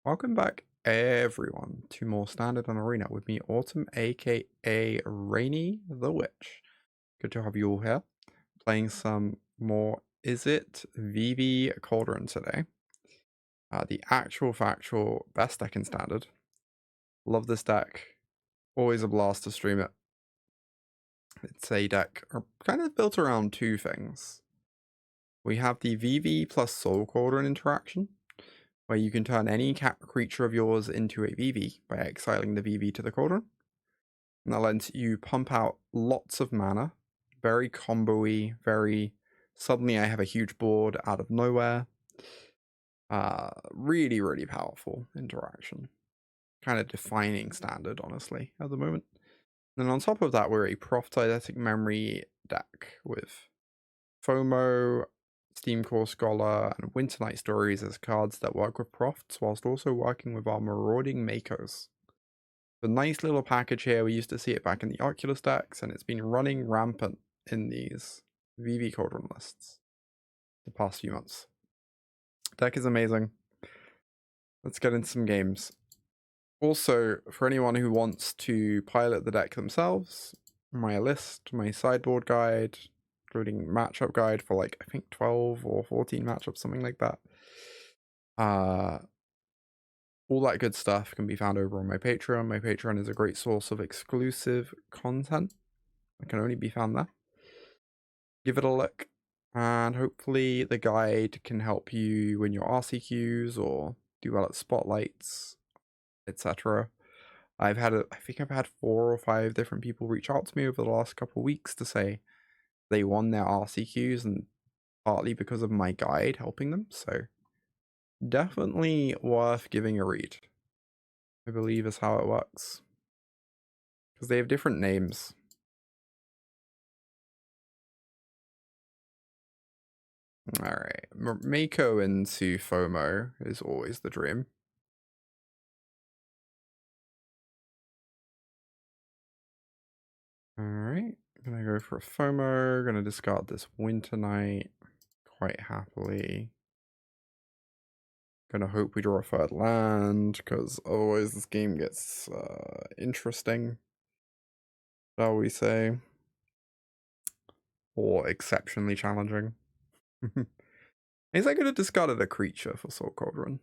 Welcome back, everyone, to more Standard on Arena with me, Autumn, aka Rainy the Witch. Good to have you all here. Playing some more Is It Vivi Cauldron today. The actual factual best deck in Standard. Love this deck. Always a blast to stream it. It's a deck kind of built around two things. We have the Vivi plus Soul Cauldron interaction, where you can turn any creature of yours into a Vivi by exiling the Vivi to the Cauldron. And that lets you pump out lots of mana, very combo-y, very suddenly I have a huge board out of nowhere. Really, really powerful interaction. Kind of defining Standard, honestly, at the moment. And then on top of that, we're a Proft Eidetic Memory deck with FOMO, Steamcore Scholar, and Winternight Stories as cards that work with Profts, whilst also working with our Marauding Makos. A nice little package here. We used to see it back in the Oculus decks, and it's been running rampant in these Vivi Cauldron lists the past few months. Deck is amazing. Let's get into some games. Also, for anyone who wants to pilot the deck themselves, my list, my sideboard guide, including matchup guide for like, I think 12 or 14 matchups, something like that. All that good stuff can be found over on my Patreon. My Patreon is a great source of exclusive content. It can only be found there. Give it a look, and hopefully the guide can help you win your RCQs or do well at spotlights, etc. I think I've had 4 or 5 different people reach out to me over the last couple of weeks to say they won their RCQs, and partly because of my guide helping them. So definitely worth giving a read, I believe is how it works, because they have different names. Alright, Mako into FOMO is always the dream. Alright, gonna go for a FOMO, gonna discard this Winternight quite happily. Gonna hope we draw a third land, because otherwise this game gets interesting, shall we say. Or exceptionally challenging. Is I could have discarded a creature for Soul Cauldron.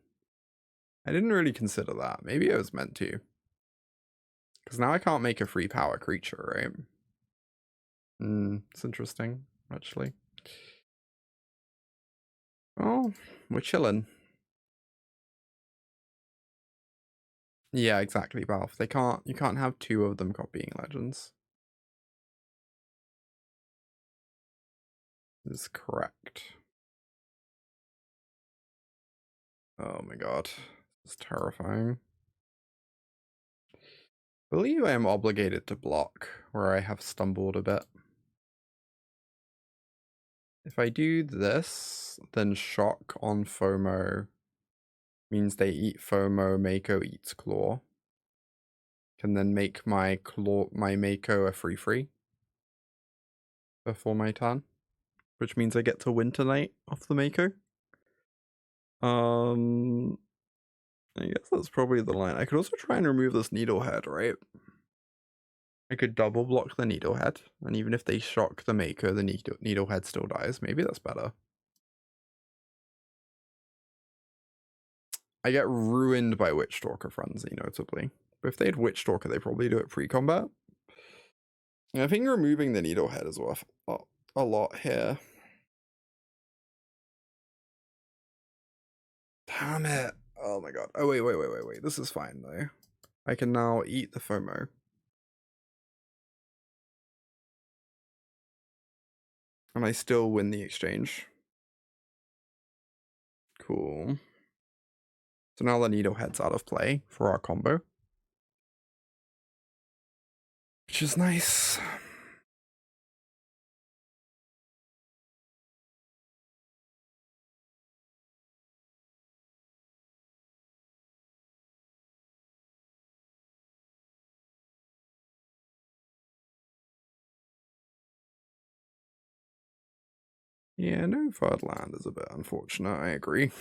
I didn't really consider that. Maybe I was meant to. Because now I can't make a free power creature, right? It's interesting, actually. Oh, we're chilling. Yeah, exactly, Valve. You can't have 2 of them copying legends. This is correct. Oh my god. This is terrifying. I believe I am obligated to block where I have stumbled a bit. If I do this, then shock on FOMO means they eat FOMO, Mako eats Claw. Can then make my Mako a free before my turn, which means I get to Winternight off the Mako. I guess that's probably the line. I could also try and remove this Needlehead, right? I could double block the Needlehead, and even if they shock the Mako, the Needlehead still dies. Maybe that's better. I get ruined by Witchstalker Frenzy, notably. But if they had Witchstalker, they probably do it pre-combat. I think removing the Needlehead is worth a lot here. Damn it. Oh my god. Oh, wait. This is fine, though. I can now eat the FOMO. And I still win the exchange. Cool. So now the Needlehead's out of play for our combo, which is nice. Yeah, no third land is a bit unfortunate, I agree.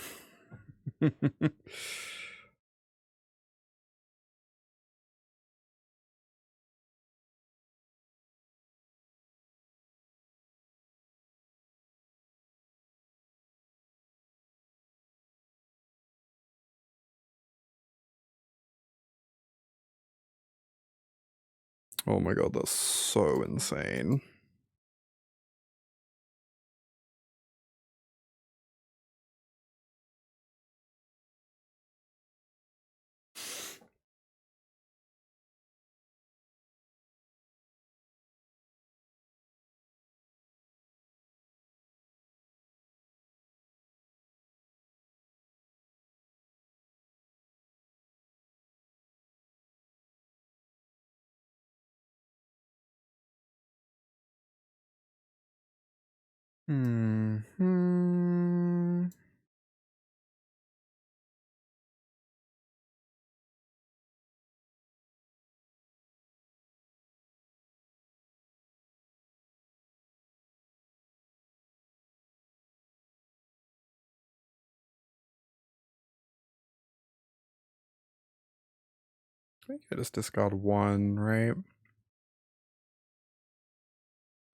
Oh my god, that's so insane. Hmm. I think I just discard one, right?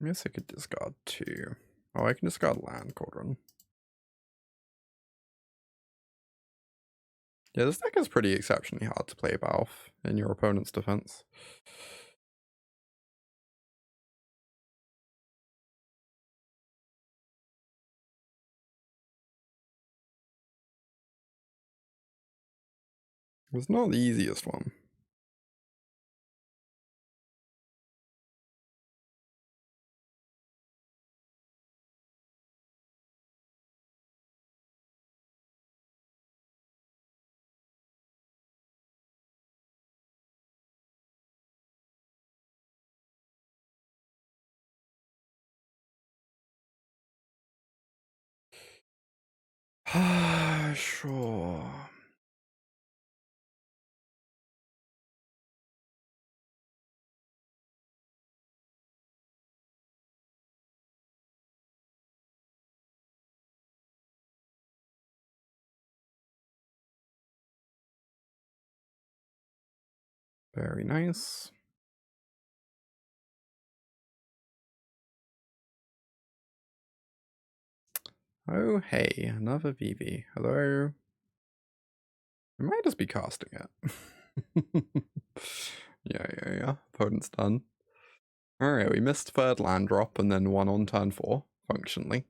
I guess I could discard two. Oh, I can discard land, Cauldron. Yeah, this deck is pretty exceptionally hard to play Balf in your opponent's defense. It's not the easiest one. Sure. Very nice. Oh, hey, another Vivi. Hello. I might just be casting it. Yeah. Opponent's done. Alright, we missed third land drop and then one on turn 4, functionally.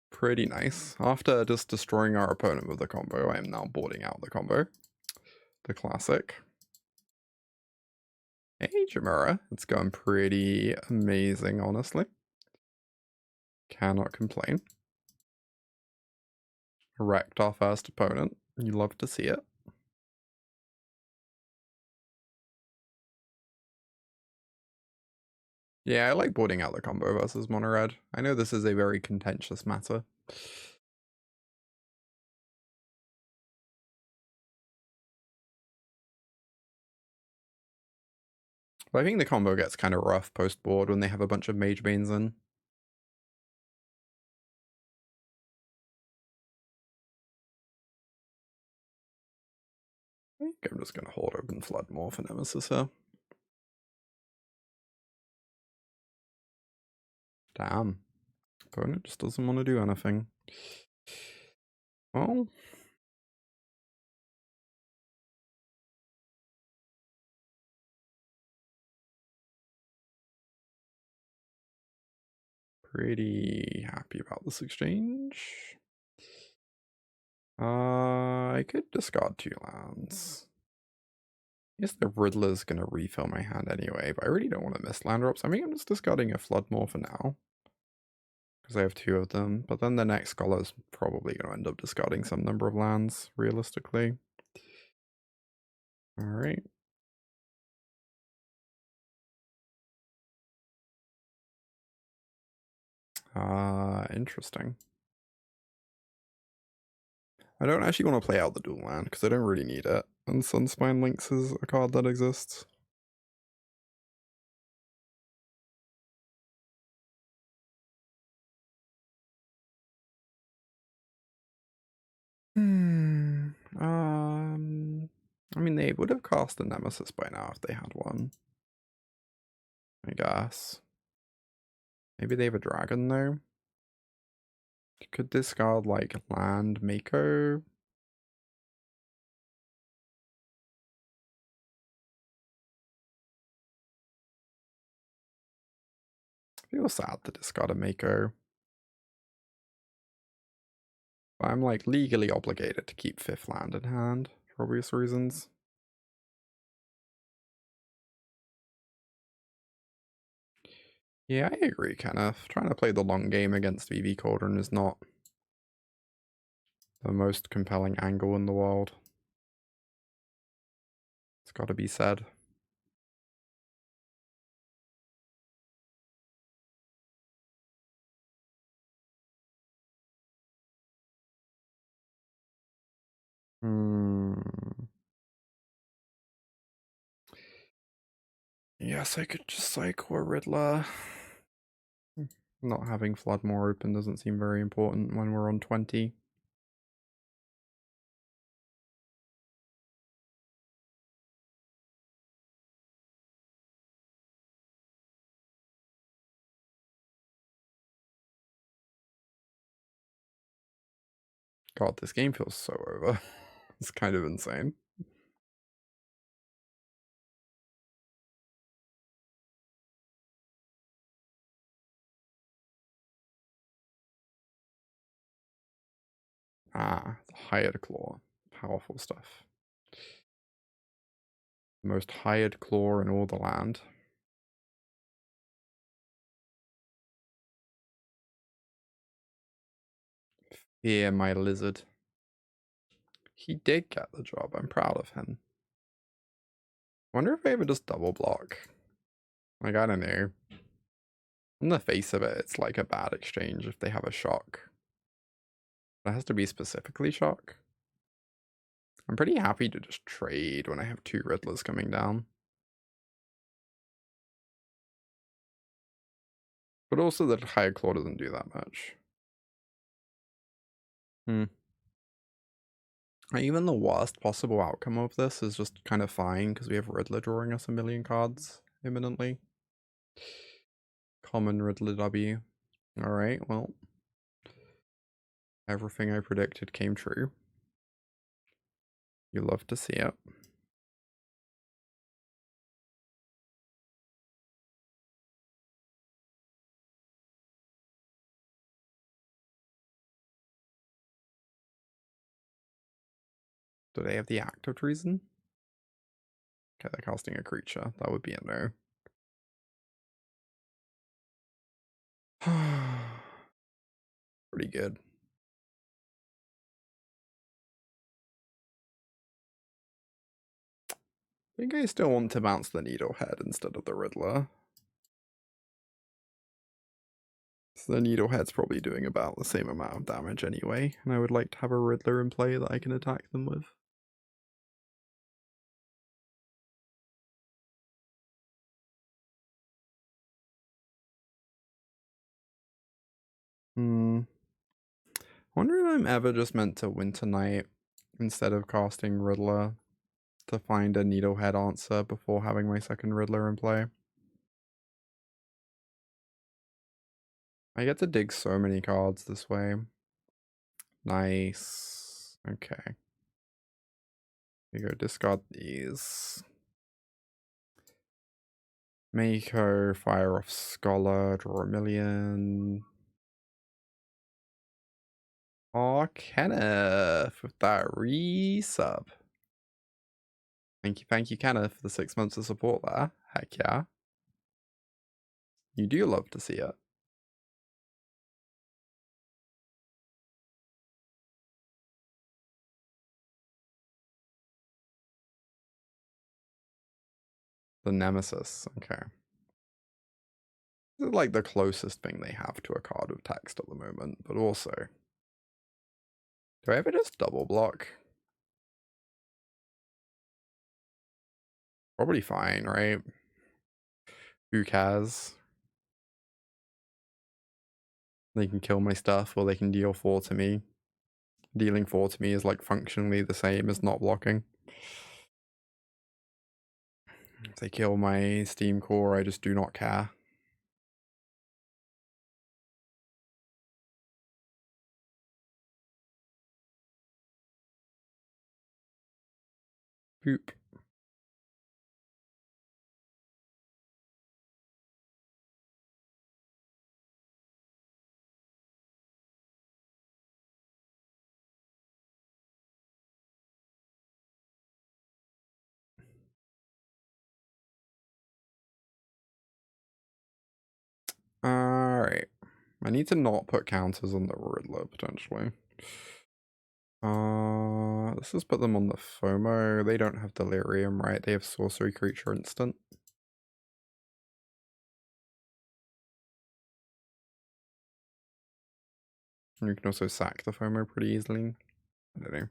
Pretty nice. After just destroying our opponent with the combo, I am now boarding out the combo. The classic. Hey, Jamura. It's going pretty amazing, honestly. Cannot complain. Wrecked our first opponent. You love to see it. Yeah, I like boarding out the combo versus mono red. I know this is a very contentious matter. But I think the combo gets kind of rough post-board when they have a bunch of mage banes in. I think I'm just going to hold open Flood Maw for Nemesis here. Damn. Opponent just doesn't want to do anything. Well. Pretty happy about this exchange. I could discard 2 lands. I guess the Riddler's gonna refill my hand anyway, but I really don't want to miss land drops. I mean, I'm just discarding a Flood Maw for now. Because I have 2 of them, but then the next Scholar's probably going to end up discarding some number of lands, realistically. Alright. Interesting. I don't actually want to play out the dual land, because I don't really need it. And Sunspine Links is a card that exists. I mean, they would have cast a Nemesis by now if they had one. I guess. Maybe they have a dragon, though? Could discard, like, land Mako? Feel sad to discard a Mako. But I'm like legally obligated to keep 5th land in hand for obvious reasons. Yeah, I agree, Kenneth. Trying to play the long game against Vivi Cauldron is not the most compelling angle in the world. It's got to be said. Yes, I could just cycle a Riddler. Not having Flood Maw open doesn't seem very important when we're on 20. God, this game feels so over. It's kind of insane. Ah, the Hired Claw. Powerful stuff. The most hired claw in all the land. Fear my lizard. He did get the job. I'm proud of him. Wonder if I ever just double block. Like, I don't know. On the face of it, it's like a bad exchange if they have a shock. It has to be specifically shock. I'm pretty happy to just trade when I have 2 Riddlers coming down. But also the Higher Claw doesn't do that much. Even the worst possible outcome of this is just kind of fine because we have Riddler drawing us a million cards imminently. Common Riddler W. Alright, well. Everything I predicted came true. You love to see it. Do they have the Act of Treason? Okay, they're casting a creature. That would be a no. Pretty good. I think I still want to bounce the Needlehead instead of the Riddler. So the Needlehead's probably doing about the same amount of damage anyway, and I would like to have a Riddler in play that I can attack them with. Wonder if I'm ever just meant to Winternight instead of casting Riddler to find a Needlehead answer before having my second Riddler in play. I get to dig so many cards this way. Nice. Okay. We go discard these. Mako, fire off Scholar, draw a million. Aw, Kenneth with that resub. Thank you, Kenneth, for the 6 months of support there. Heck yeah. You do love to see it. The Nemesis, okay. This is like the closest thing they have to a card with text at the moment, but also... Do I ever just double block? Probably fine, right? Who cares? They can kill my stuff or they can deal 4 to me. Dealing 4 to me is like functionally the same as not blocking. If they kill my Steamcore, I just do not care. Boop. Alright. I need to not put counters on the Riddler, potentially. Let's just put them on the FOMO. They don't have Delirium, right? They have Sorcery Creature Instant. And you can also sack the FOMO pretty easily. I don't know.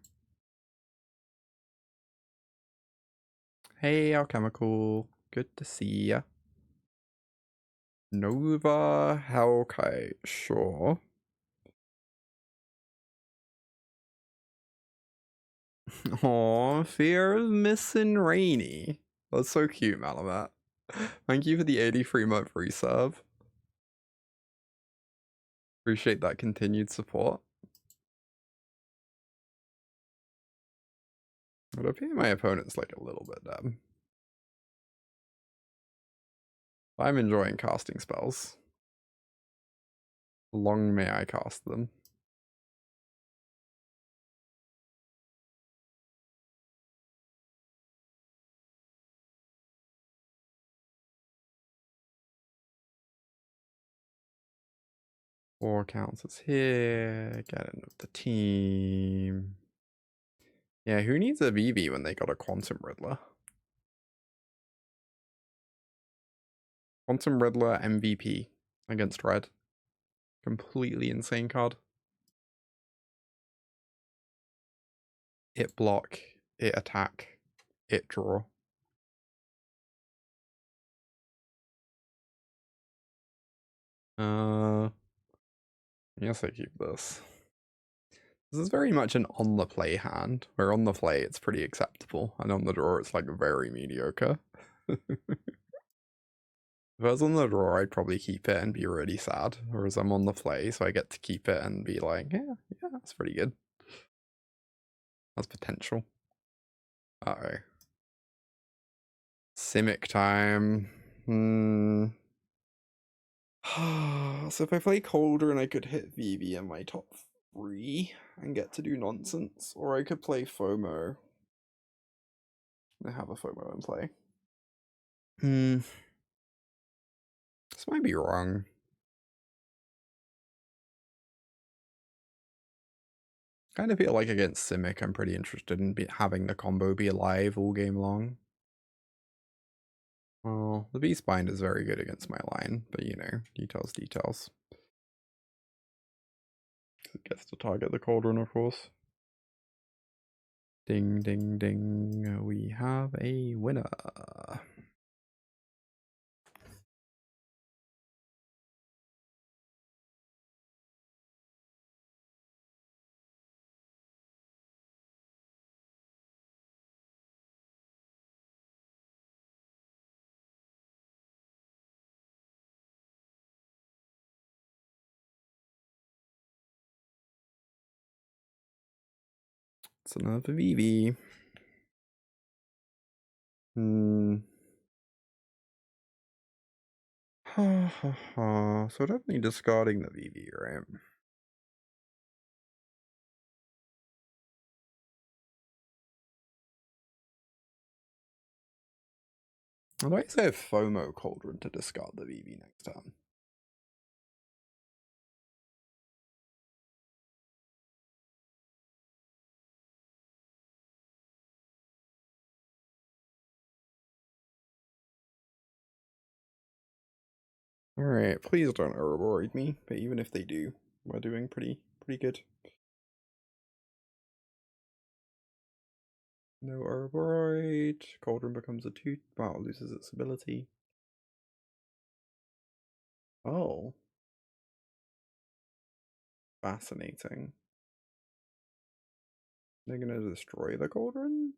Hey, Alchemical. Good to see ya. Nova Hellkite, sure. Aw, fear of missing Rainy. That's so cute, Malamat. Thank you for the 83-month resub. Appreciate that continued support. It would appear my opponent's like a little bit dead. I'm enjoying casting spells. Long may I cast them. Four counters here. Get in with the team. Yeah, who needs a Vivi when they got a Quantum Riddler? Quantum Riddler MVP against Red. Completely insane card. It block, it attack, it draw. Yes, I keep this. This is very much an on the play hand, where on the play it's pretty acceptable, and on the draw it's like very mediocre. If I was on the draw, I'd probably keep it and be really sad. Whereas I'm on the play, so I get to keep it and be like, yeah, that's pretty good. That's potential. Uh-oh. Simic time. So if I play Cauldron, I could hit Vivi in my top 3 and get to do nonsense. Or I could play FOMO. I have a FOMO in play. This might be wrong. Kind of feel like against Simic, I'm pretty interested in having the combo be alive all game long. Well, the Beastbind is very good against my line, but you know, details. It gets to target the Cauldron, of course. Ding, ding, ding. We have a winner. It's another Vivi. So definitely discarding the Vivi, right? I'd like to say FOMO Cauldron to discard the Vivi next turn. Alright, please don't Abrade me, but even if they do, we're doing pretty good. No Abrade. Cauldron becomes a 2. Wow, loses its ability. Oh. Fascinating. They're gonna destroy the Cauldron?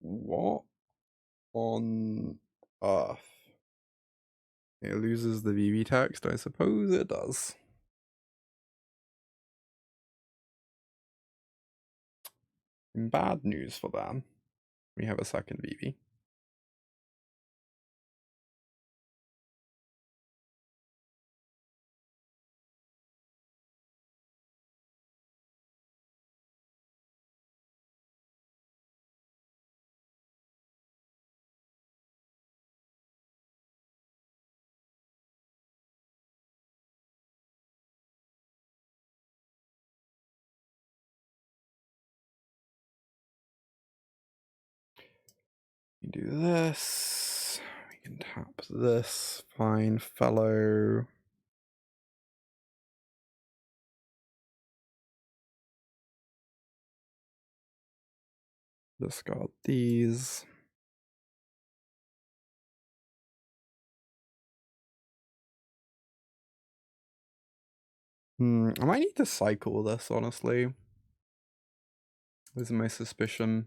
What on earth? It loses the Vivi text? I suppose it does. Bad news for them. We have a second Vivi. do this. We can tap this. Fine fellow. Discard these. I might need to cycle this, honestly. This is my suspicion.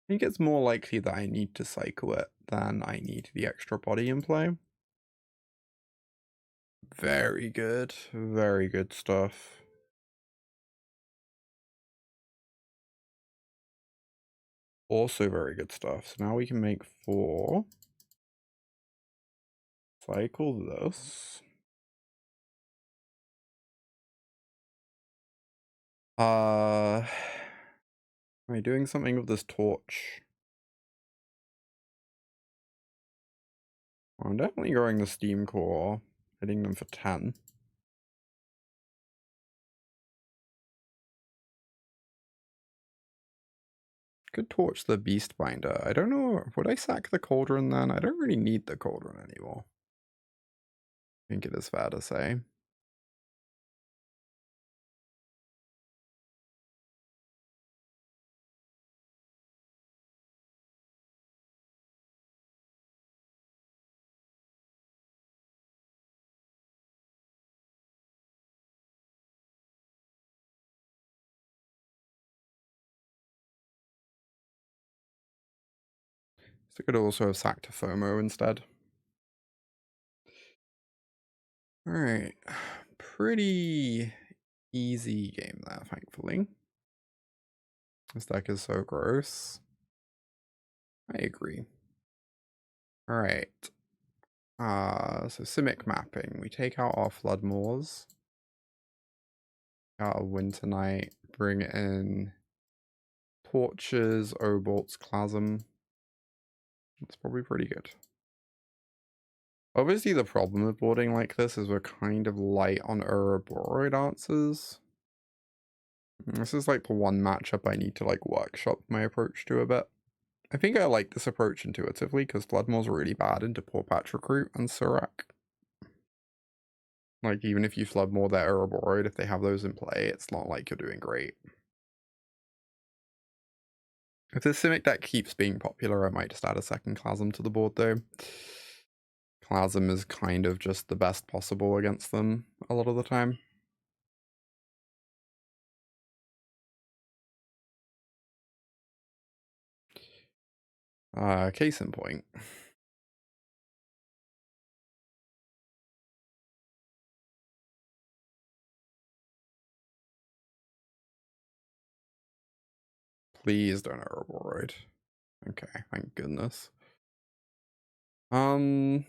I think it's more likely that I need to cycle it than I need the extra body in play. Very good stuff. Also very good stuff. So now we can make 4. Cycle this. Am I doing something with this torch? I'm definitely going the Steamcore, hitting them for 10. Could torch the Beastbinder. I don't know, would I sack the Cauldron then? I don't really need the Cauldron anymore. I think it is fair to say. So I could also have sacked a FOMO instead. Alright. Pretty easy game there, thankfully. This deck is so gross. I agree. Alright. So Simic mapping. We take out our Flood Maws. Out of Winternight. Bring in Torches, Obolt's Clasm. That's probably pretty good. Obviously, the problem with boarding like this is we're kind of light on Ouroboros answers. This is like the one matchup I need to like workshop my approach to a bit. I think I like this approach intuitively because Floodmoor's really bad into Poor Patch Recruit and Surak. Like, even if you Floodmoor their Ouroboros, if they have those in play, it's not like you're doing great. If this Simic deck keeps being popular, I might just add a second Clasm to the board though. Clasm is kind of just the best possible against them a lot of the time. Case in point. Please don't Ouroboros. Okay, thank goodness. I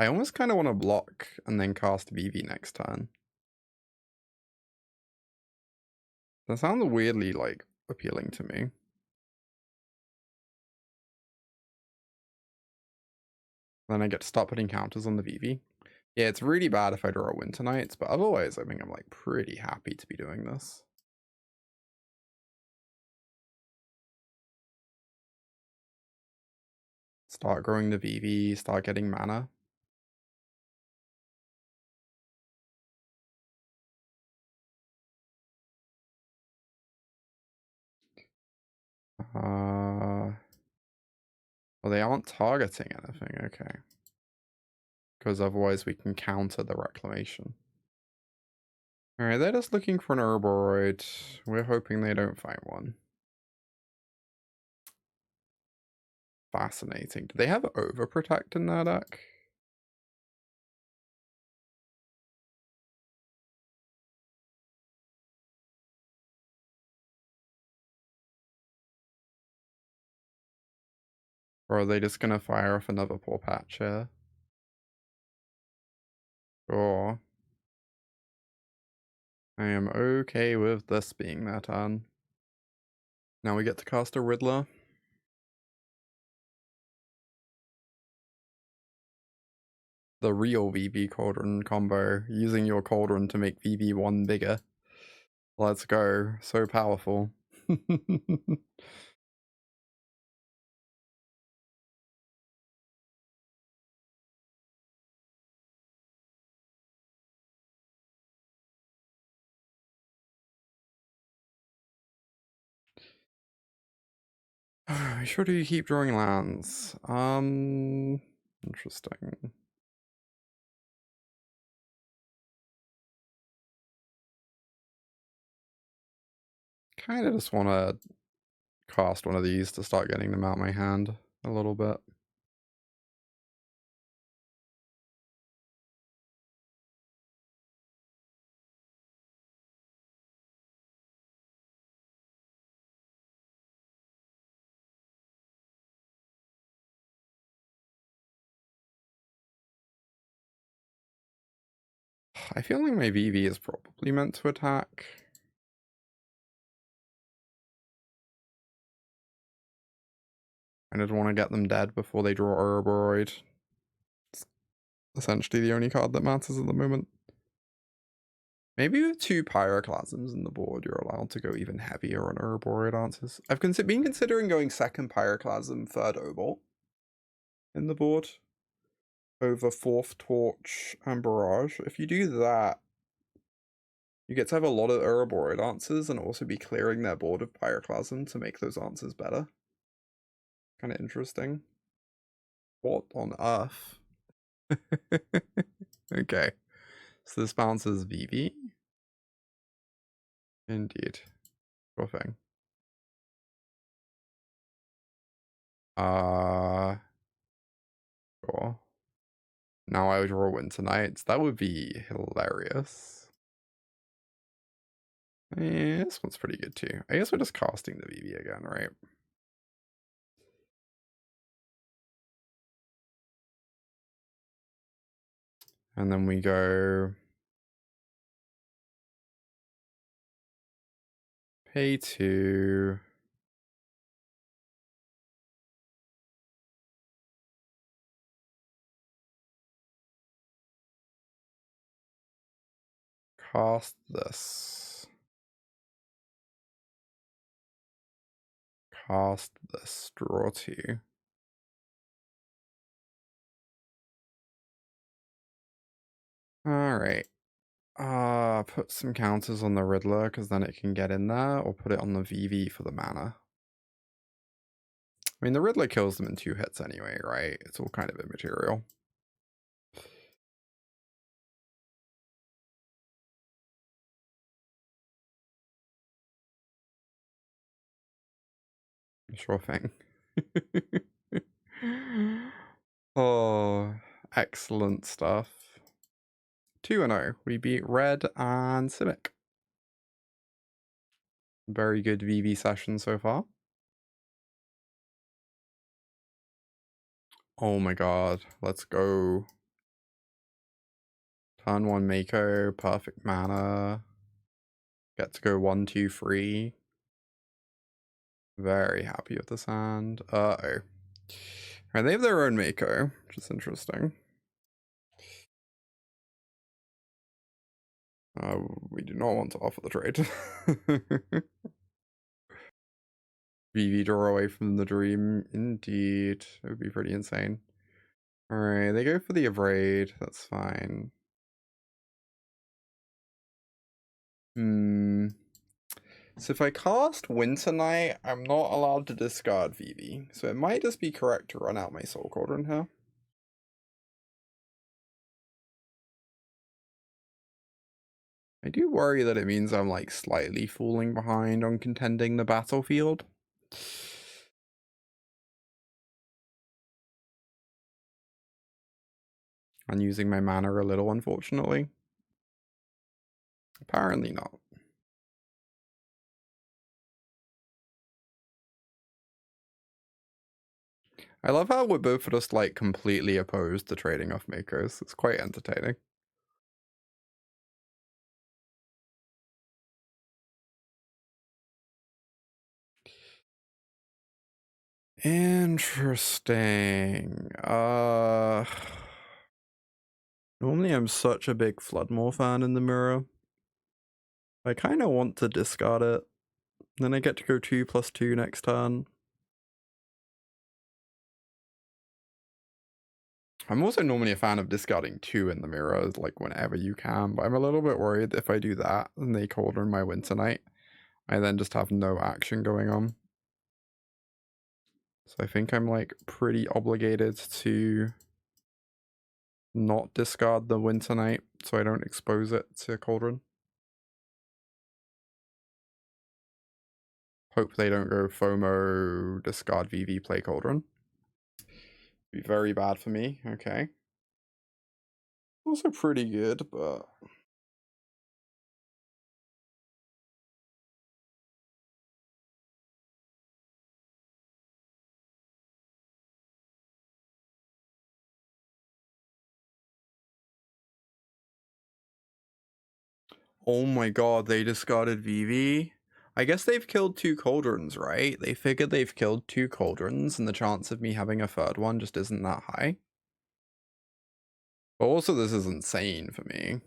almost kind of want to block and then cast Vivi next turn. That sounds weirdly, like, appealing to me. Then I get to start putting counters on the Vivi. Yeah, it's really bad if I draw Winternights, but otherwise I think I'm, like, pretty happy to be doing this. Start growing the Vivi, start getting mana. Well, they aren't targeting anything, okay. Because otherwise we can counter the Reclamation. Alright, they're just looking for an Ouroboros. We're hoping they don't find one. Fascinating. Do they have Overprotect in their deck? Or are they just gonna fire off another Poor Patch here? Or I am okay with this being their turn. Now we get to cast a Riddler. The real VV Cauldron combo, using your Cauldron to make VV1 bigger. Let's go. So powerful. Sure do you keep drawing lands? Interesting. Kind of just want to cast one of these to start getting them out my hand a little bit. I feel like my Vivi is probably meant to attack. I just want to get them dead before they draw Abrade. It's essentially the only card that matters at the moment. Maybe with 2 Pyroclasms in the board, you're allowed to go even heavier on Abrade answers. I've been considering going 2nd Pyroclasm, 3rd Obolt in the board over 4th Torch and Barrage. If you do that, you get to have a lot of Abrade answers and also be clearing their board of Pyroclasm to make those answers better. Kind of interesting. What on earth? Okay. So this bounces Vivi. Indeed. Sure thing. Sure. Now I would draw Winternight. That would be hilarious. Yeah, this one's pretty good too. I guess we're just casting the Vivi again, right? And then we go pay 2. Cast this. Cast this. Draw 2. Alright. Put some counters on the Riddler, because then it can get in there, or put it on the Vivi for the mana. I mean, the Riddler kills them in 2 hits anyway, right? It's all kind of immaterial. Sure thing. Oh, excellent stuff. 2-0. We beat Red and Simic. Very good VV session so far. Oh my god, let's go. Turn 1 Mako, perfect mana. Get to go 1, 2, 3. Very happy with this hand. Uh-oh. Right, they have their own Mako, which is interesting. We do not want to offer the trade. VV draw away from the dream. Indeed. It would be pretty insane. Alright, they go for the Abrade. That's fine. So if I cast Winternight, I'm not allowed to discard Vivi. So it might just be correct to run out my Soul Cauldron here. I do worry that it means I'm like slightly falling behind on contending the battlefield. And using my mana a little, unfortunately. Apparently not. I love how we're both just like completely opposed to trading off Makos. It's quite entertaining. Interesting. Normally I'm such a big Flood Maw fan in the mirror. I kind of want to discard it. Then I get to go 2+2 next turn. I'm also normally a fan of discarding 2 in the mirrors, like whenever you can, but I'm a little bit worried that if I do that and they Cauldron my Winternight, I then just have no action going on. So I think I'm like pretty obligated to not discard the Winternight so I don't expose it to Cauldron. Hope they don't go FOMO, discard Vivi, play Cauldron. Be very bad for me, okay. Also pretty good, but... Oh my god, they discarded Vivi? I guess they've killed 2 Cauldrons, right? They figured they've killed 2 Cauldrons, and the chance of me having a third one just isn't that high. But also this is insane for me.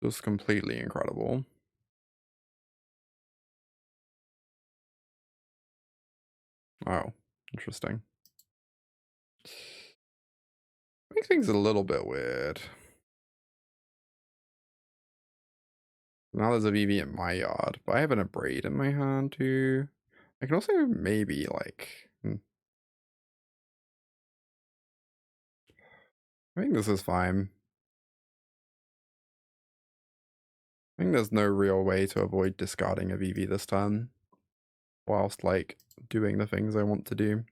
Just completely incredible. Oh, interesting. Makes things a little bit weird. Now there's a Vivi in my yard, but I have an Abrade in my hand too. I can also maybe like... I think this is fine. I think there's no real way to avoid discarding a Vivi this turn, whilst like doing the things I want to do.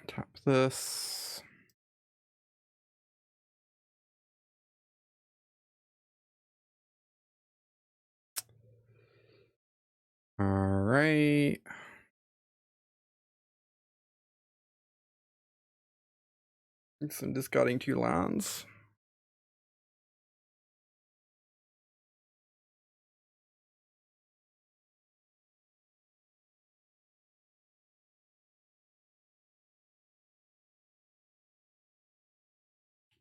Tap this. All right. So I'm discarding 2 lands.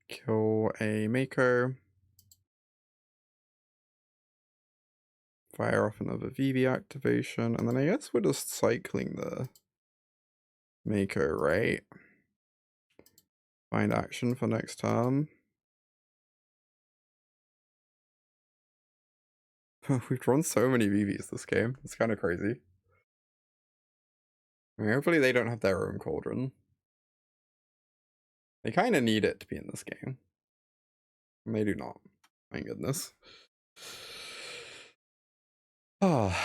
Kill a Mako. Fire off another Vivi activation, and then I guess we're just cycling the Mako, right? Find action for next turn. We've drawn so many Vivis this game. It's kind of crazy. I mean, hopefully they don't have their own Cauldron. They kind of need it to be in this game. And they do not. Thank goodness. Oh,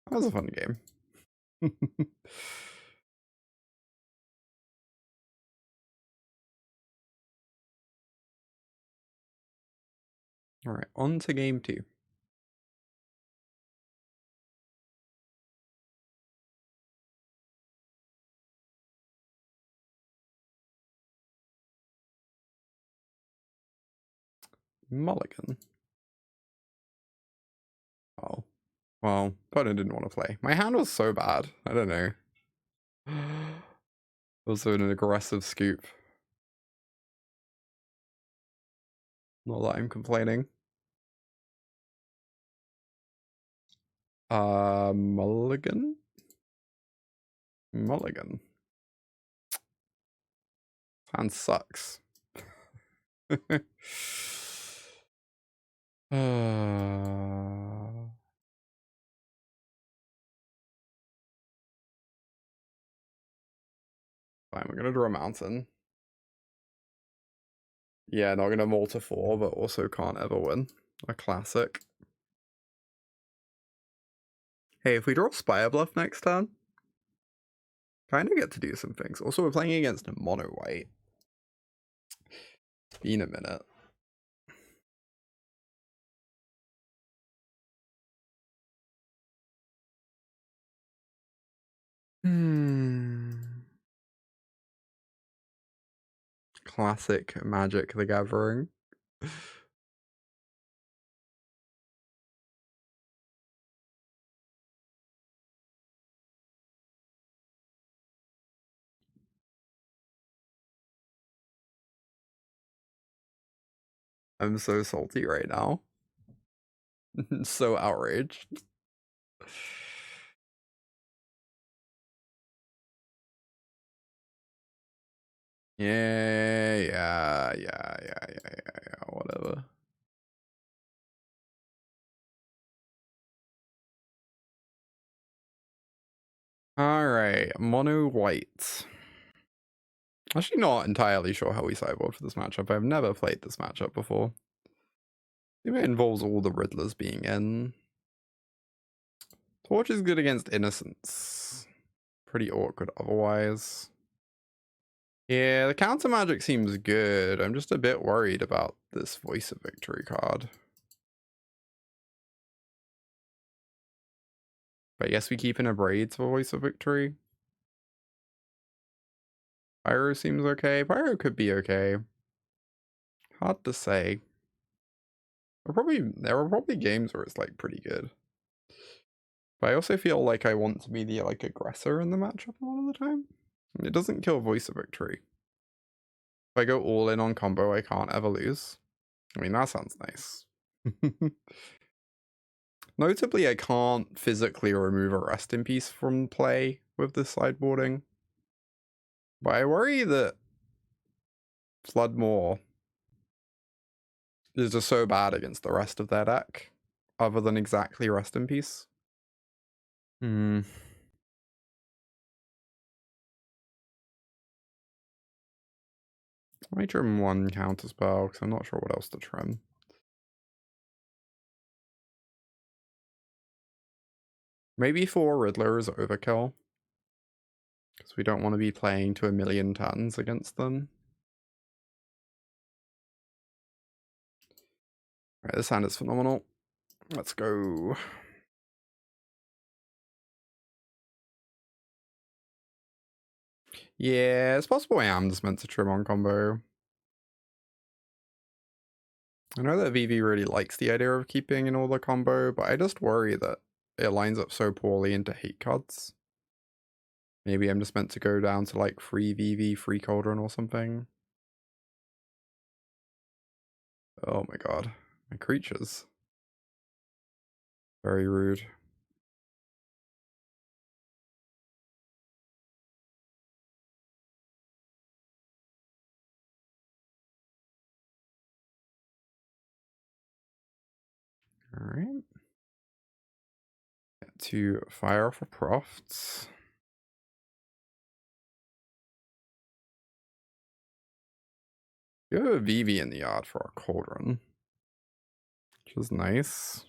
that was a fun game. Alright, on to game 2. Mulligan. Oh. Well, opponent didn't want to play. My hand was so bad. I don't know. Also an aggressive scoop. Not that I'm complaining. Mulligan? Mulligan. Hand sucks. Fine, we're gonna draw a mountain. Yeah, not gonna mull to 4, but also can't ever win. A classic. Hey, if we draw Spirebluff next turn, kind of get to do some things. Also, we're playing against a mono white. It's been a minute. Classic Magic the Gathering. I'm so salty right now. So outraged. Yeah, whatever. Alright, mono white. Actually not entirely sure how we sideboard for this matchup. I've never played this matchup before. Maybe it involves all the Riddlers being in. Torch is good against Innocence. Pretty awkward otherwise. Yeah, the counter magic seems good. I'm just a bit worried about this Voice of Victory card. But I guess we keep in Abrade for Voice of Victory. Pyro seems okay. Pyro could be okay. Hard to say. There are probably games where it's like pretty good. But I also feel like I want to be the like aggressor in the matchup a lot of the time. It doesn't kill Voice of Victory. If I go all in on combo, I can't ever lose. I mean, that sounds nice. Notably, I can't physically remove a Rest in Peace from play with this sideboarding. But I worry that Flood Maw is just so bad against the rest of their deck, other than exactly Rest in Peace. I might trim one counterspell, because I'm not sure what else to trim. Maybe 4 Riddler is overkill, because we don't want to be playing to 1,000,000 turns against them. Alright, this hand is phenomenal. Let's go. Yeah, it's possible I am just meant to trim on combo. I know that Vivi really likes the idea of keeping in all the combo, but I just worry that it lines up so poorly into hate cards. Maybe I'm just meant to go down to like free Vivi, free Cauldron or something. Oh my god. My creatures. Very rude. Alright. Get to fire off a Proft. We have a Vivi in the yard for our Cauldron, which is nice.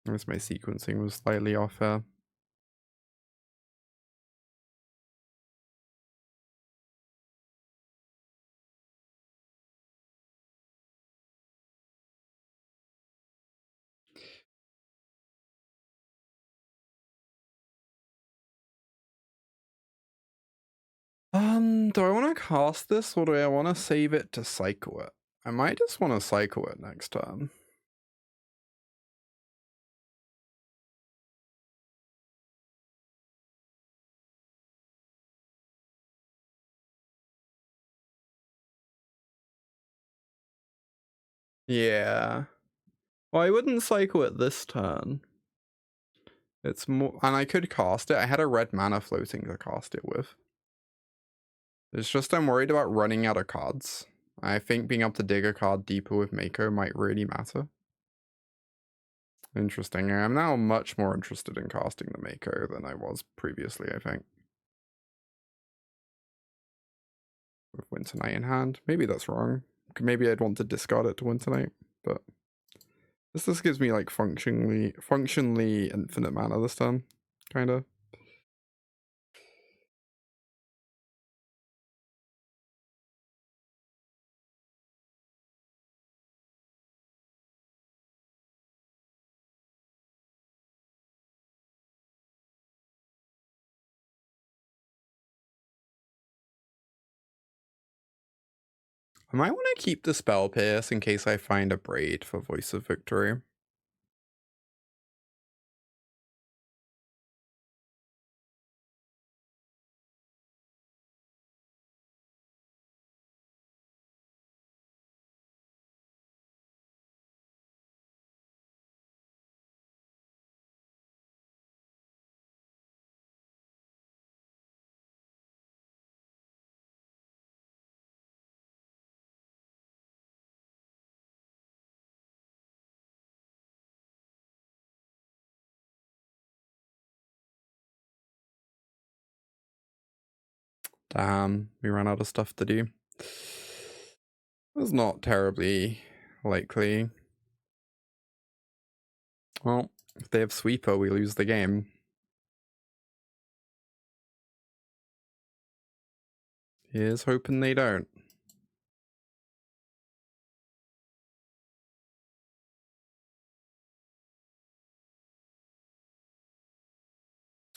I guess my sequencing was slightly off here. Do I want to cast this or do I want to save it to cycle it? I might just want to cycle it next turn. Yeah. Well, I wouldn't cycle it this turn. It's more, and I could cast it. I had a red mana floating to cast it with. It's just I'm worried about running out of cards. I think being able to dig a card deeper with Mako might really matter. Interesting. I'm now much more interested in casting the Mako than I was previously, I think. With Winternight in hand. Maybe that's wrong. Maybe I'd want to discard it to Winternight, but this gives me like functionally infinite mana this turn, kinda. I might want to keep the Spell Pierce in case I find a Abrade for Voice of Victory. Damn, we ran out of stuff to do. That's not terribly likely. Well, if they have Sweeper, we lose the game. Here's hoping they don't.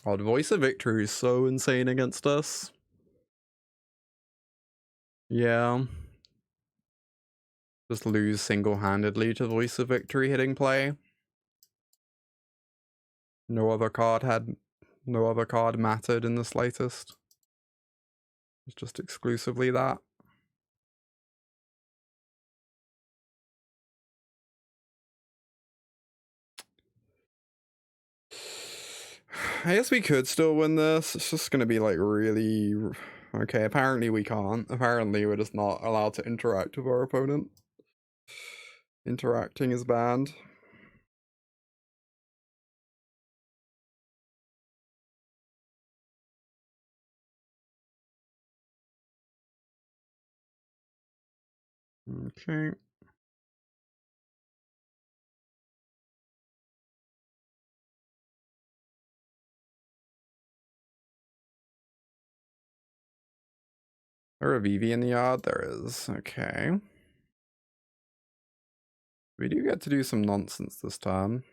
Oh, the Voice of Victory is so insane against us. Yeah. Just lose single-handedly to Voice of Victory hitting play. No other card mattered in the slightest. It's just exclusively that. I guess we could still win this. It's just gonna be like really... Okay, apparently we can't. Apparently we're just not allowed to interact with our opponent. Interacting is banned. Okay. There a Vivi in the yard? There is. Okay. We do get to do some nonsense this time.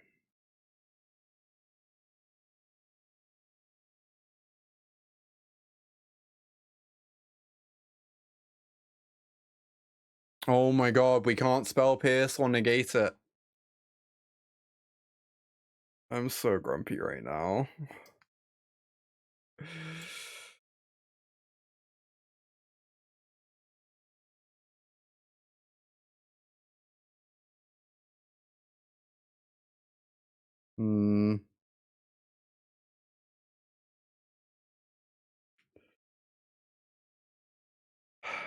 Oh my god, we can't spell pierce or negate it. I'm so grumpy right now.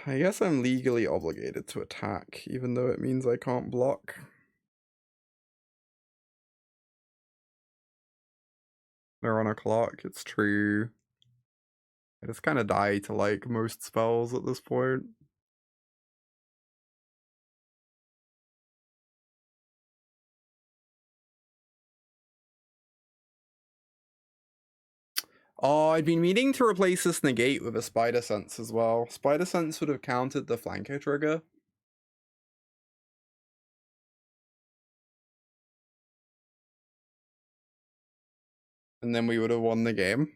I guess I'm legally obligated to attack, even though it means I can't block. They're on a clock, it's true. I just kind of die to like most spells at this point. Oh, I'd been meaning to replace this negate with a Spider Sense as well. Spider Sense would have countered the flanker trigger. And then we would have won the game.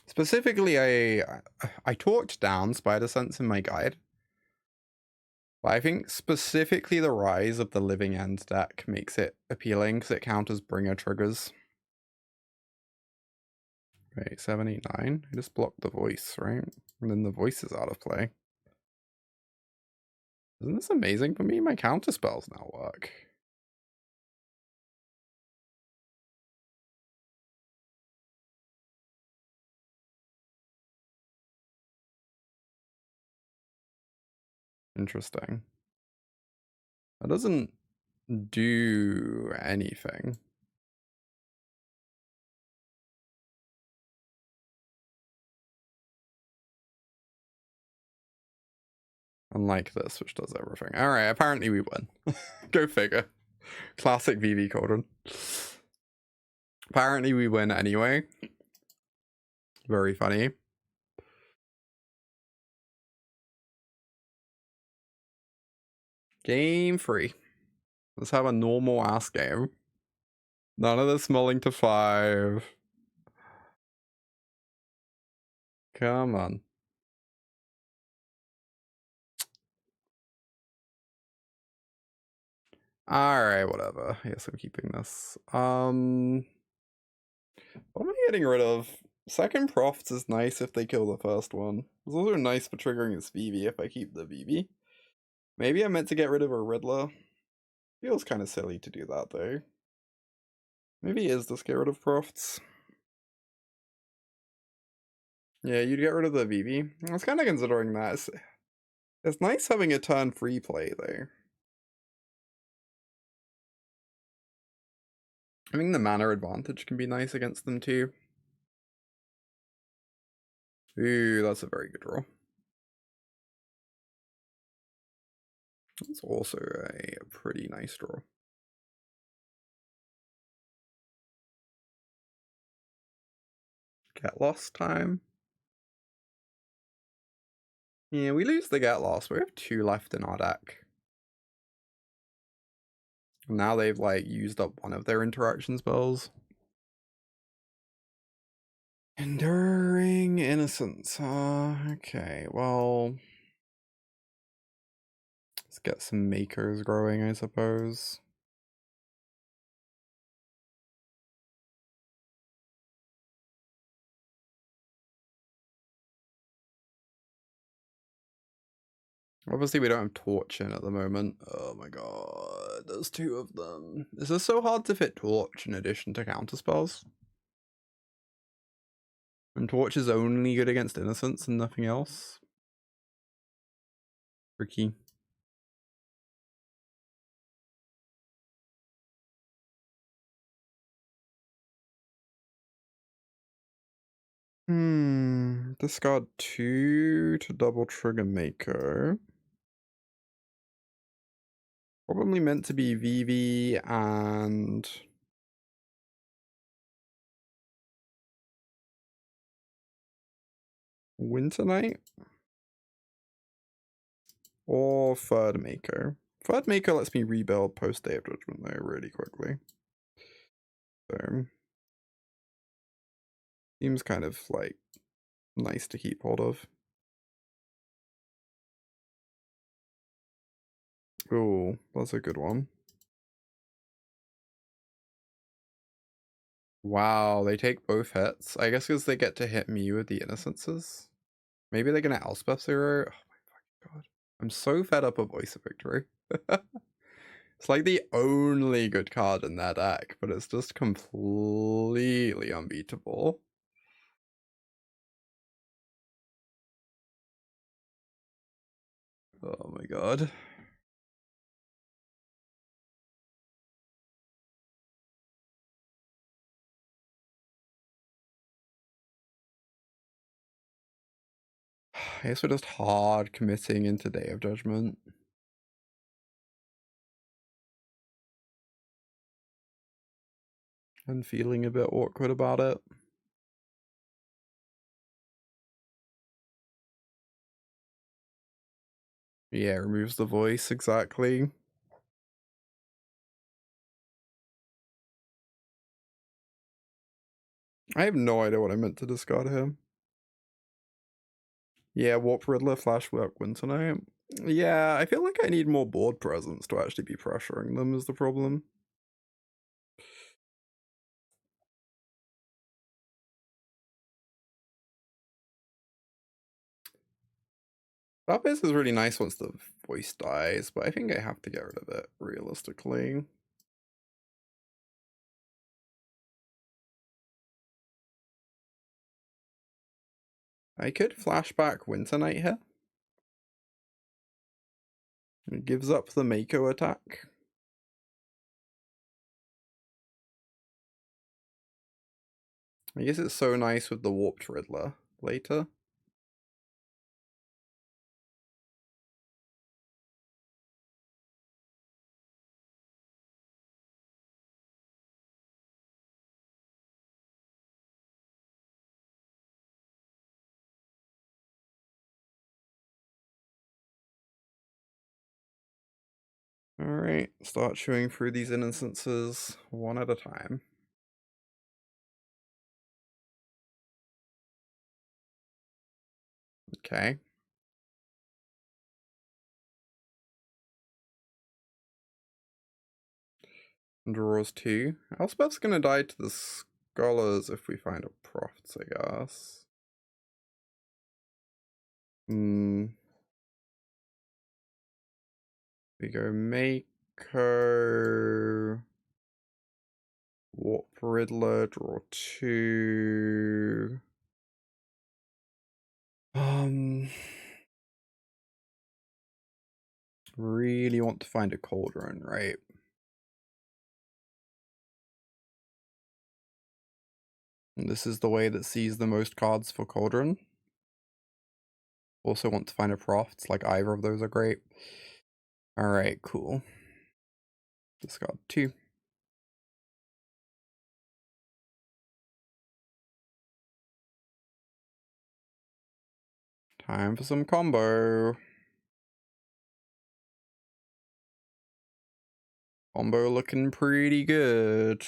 Specifically, I talked down Spider Sense in my guide. But I think specifically the rise of the Living End deck makes it appealing because it counters bringer triggers. Wait, 7, 8, 9? I just blocked the voice, right? And then the voice is out of play. Isn't this amazing for me? My counter spells now work. Interesting. That doesn't do anything. Unlike this, which does everything. Alright, apparently we win. Go figure. Classic Vivi Cauldron. Apparently we win anyway. Very funny. Game 3. Let's have a normal ass game. None of this mulling to 5. Come on. Alright, whatever. I guess I'm keeping this. What am I getting rid of? Second Proft is nice if they kill the first one. It's also nice for triggering its Vivi if I keep the Vivi. Maybe I meant to get rid of a Riddler. Feels kind of silly to do that though. Maybe it is just get rid of Profts. Yeah, you'd get rid of the Vivi. I was kind of considering that. It's nice having a turn free play though. I think the mana advantage can be nice against them too. Ooh, that's a very good draw. That's also a pretty nice draw. Get lost time. Yeah, we lose the get lost. We have 2 left in our deck. Now they've like used up one of their interaction spells. Enduring Innocence. Okay, well, let's get some makers growing, I suppose. Obviously, we don't have Torch in at the moment. Oh my god, there's 2 of them. Is this so hard to fit Torch in addition to counterspells? And Torch is only good against Innocence and nothing else? Tricky. Discard 2 to double trigger Mako. Probably meant to be Vivi and Winternight? Or Third Mako. Third Mako lets me rebuild post Day of Judgment though really quickly. So seems kind of like nice to keep hold of. Ooh, that's a good one. Wow, they take both hits. I guess because they get to hit me with the Innocences. Maybe they're gonna Elspeth 0. Oh my fucking god. I'm so fed up of Voice of Victory. It's like the only good card in their deck, but it's just completely unbeatable. Oh my god. I guess we're just hard committing into Day of Judgment. And feeling a bit awkward about it. Yeah, removes the voice, exactly. I have no idea what I meant to discard here. Yeah, Warp Riddler, Flashwork, Winternight. Yeah, I feel like I need more board presence to actually be pressuring them is the problem. That base is really nice once the voice dies, but I think I have to get rid of it, realistically. I could flashback Winternight here. It gives up the Mako attack. I guess it's so nice with the Warped Riddler later. Alright, start chewing through these instances one at a time. Okay. Draws 2. Elspeth's gonna die to the Scholars if we find a Proft, I guess. We go Mako. Warp Riddler, draw 2. Really want to find a Cauldron, right? And this is the way that sees the most cards for Cauldron. Also want to find a Proft, like either of those are great. Alright, cool. Discard 2. Time for some combo. Combo looking pretty good.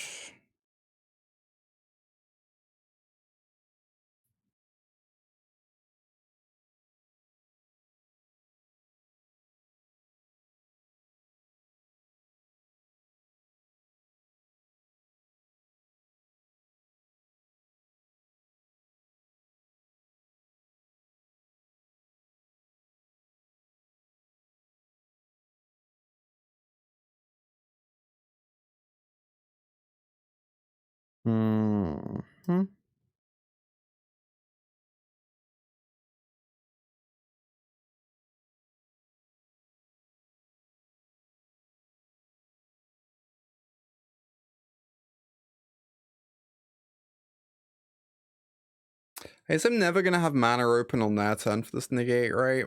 I guess I'm never gonna have mana open on their turn for this negate, right?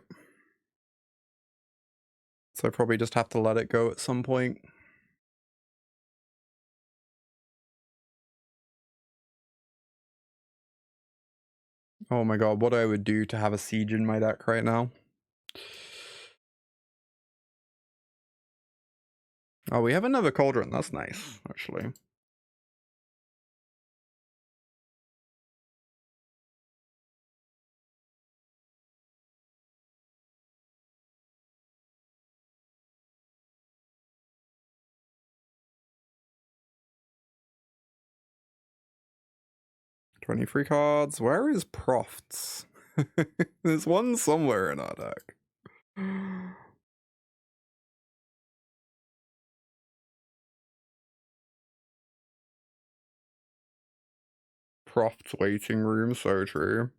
So I probably just have to let it go at some point. Oh my god, what I would do to have a siege in my deck right now. Oh, we have another Cauldron, that's nice, actually. "23 cards. Where is Profts?" There's one somewhere in our deck. Proft's waiting room, so true.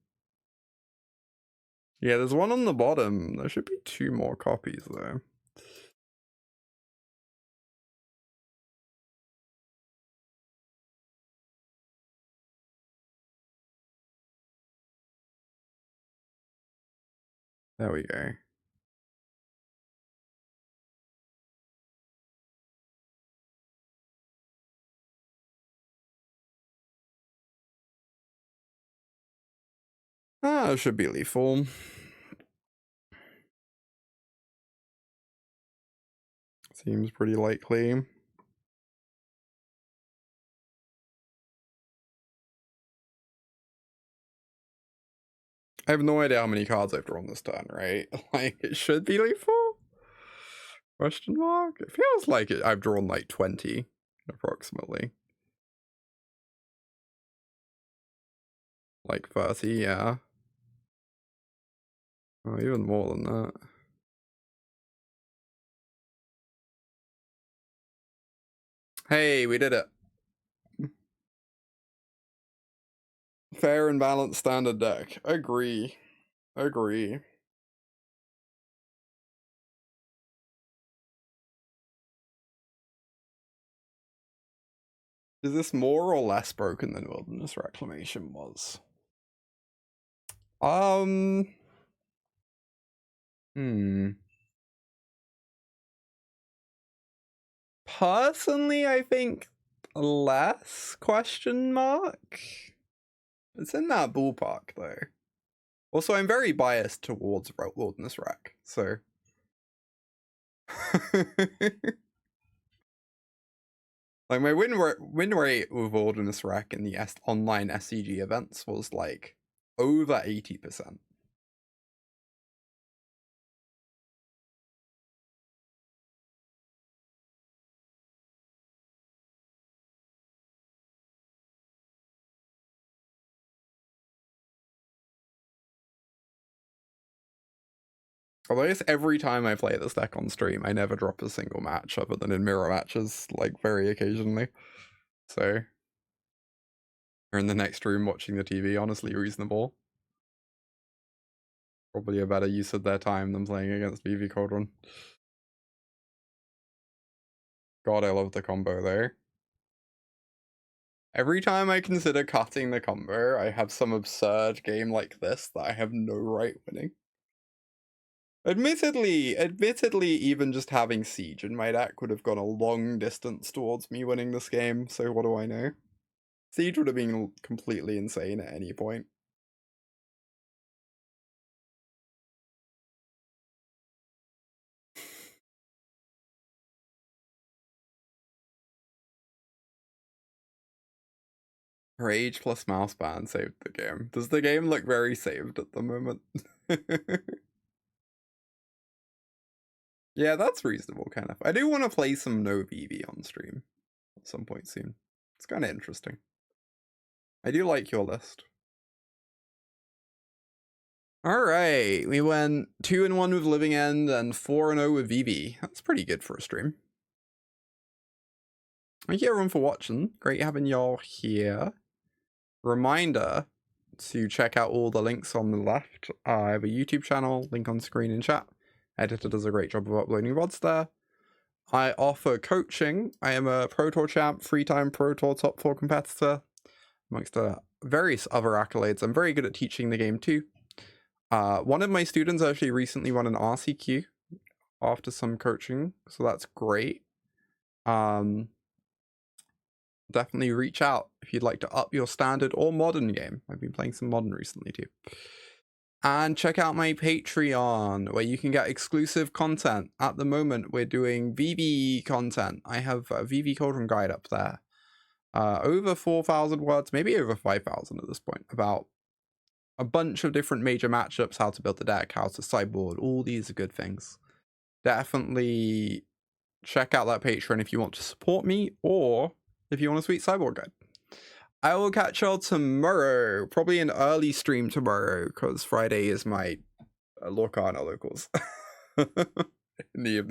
Yeah, there's one on the bottom. There should be 2 more copies, though. There we go. Ah, it should be lethal. Seems pretty likely. I have no idea how many cards I've drawn this turn, right? Like, it should be lethal? Question mark? It feels like I've drawn like 20, approximately. Like 30, yeah. Oh, even more than that. Hey, we did it. Fair and balanced standard deck. Agree. Agree. Is this more or less broken than Wilderness Reclamation was? Personally, I think less, question mark? It's in that ballpark, though. Also, I'm very biased towards Wilderness Rack, so... Like, my win rate with Wilderness Rack in the online SCG events was, like, over 80%. Although it's every time I play this deck on stream, I never drop a single match other than in mirror matches, like, very occasionally. So... Or in the next room watching the TV, honestly reasonable. Probably a better use of their time than playing against Vivi Cauldron. God, I love the combo there. Every time I consider cutting the combo, I have some absurd game like this that I have no right winning. Admittedly, even just having Siege in my deck would have gone a long distance towards me winning this game, so what do I know? Siege would have been completely insane at any point. Rage plus Mouseband saved the game. Does the game look very saved at the moment? Yeah, that's reasonable, kind of. I do want to play some no Vivi on stream at some point soon. It's kind of interesting. I do like your list. Alright, we went 2-1 with Living End and 4-0 with Vivi. That's pretty good for a stream. Thank you everyone for watching. Great having y'all here. Reminder to check out all the links on the left. I have a YouTube channel, link on screen in chat. Editor does a great job of uploading VODs there. I offer coaching. I am a Pro Tour champ, 3-time Pro Tour top 4 competitor, amongst various other accolades. I'm very good at teaching the game too. One of my students actually recently won an RCQ after some coaching, so that's great. Definitely reach out if you'd like to up your standard or modern game. I've been playing some modern recently too. And check out my Patreon, where you can get exclusive content. At the moment, we're doing Vivi content. I have a Vivi Cauldron guide up there. Over 4,000 words, maybe over 5,000 at this point, about a bunch of different major matchups, how to build the deck, how to sideboard, all these are good things. Definitely check out that Patreon if you want to support me, or if you want a sweet sideboard guide. I will catch y'all tomorrow, probably an early stream tomorrow, because Friday is my Lorcana locals in the evening.